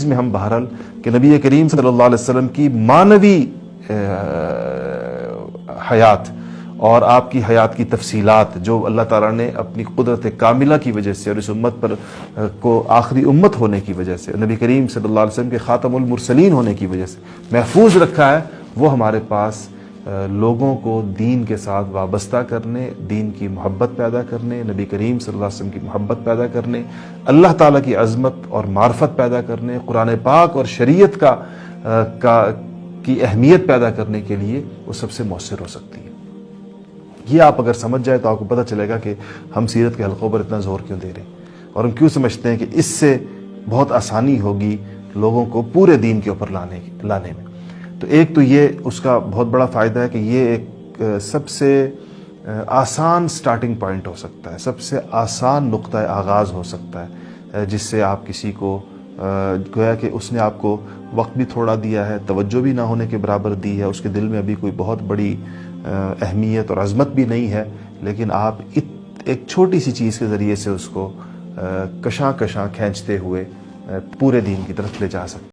اس میں ہم بہرحال کہ نبی کریم صلی اللہ علیہ وسلم کی معنوی حیات اور آپ کی حیات کی تفصیلات جو اللہ تعالیٰ نے اپنی قدرت کاملہ کی وجہ سے اور اس امت پر کو آخری امت ہونے کی وجہ سے نبی کریم صلی اللہ علیہ وسلم کے خاتم المرسلین ہونے کی وجہ سے محفوظ رکھا ہے، وہ ہمارے پاس لوگوں کو دین کے ساتھ وابستہ کرنے، دین کی محبت پیدا کرنے، نبی کریم صلی اللہ علیہ وسلم کی محبت پیدا کرنے، اللہ تعالیٰ کی عظمت اور معرفت پیدا کرنے، قرآن پاک اور شریعت کی اہمیت پیدا کرنے کے لیے وہ سب سے مؤثر ہو سکتی ہے۔ یہ آپ اگر سمجھ جائے تو آپ کو پتہ چلے گا کہ ہم سیرت کے حلقوں پر اتنا زور کیوں دے رہے ہیں، اور ہم کیوں سمجھتے ہیں کہ اس سے بہت آسانی ہوگی لوگوں کو پورے دین کے اوپر لانے میں۔ تو ایک تو یہ اس کا بہت بڑا فائدہ ہے کہ یہ ایک سب سے آسان سٹارٹنگ پوائنٹ ہو سکتا ہے، سب سے آسان نقطہ آغاز ہو سکتا ہے، جس سے آپ کسی کو گویا کہ اس نے آپ کو وقت بھی تھوڑا دیا ہے، توجہ بھی نہ ہونے کے برابر دی ہے، اس کے دل میں ابھی کوئی بہت بڑی اہمیت اور عظمت بھی نہیں ہے، لیکن آپ ایک چھوٹی سی چیز کے ذریعے سے اس کو کشاں کھینچتے ہوئے پورے دین کی طرف لے جا سکتے ہیں۔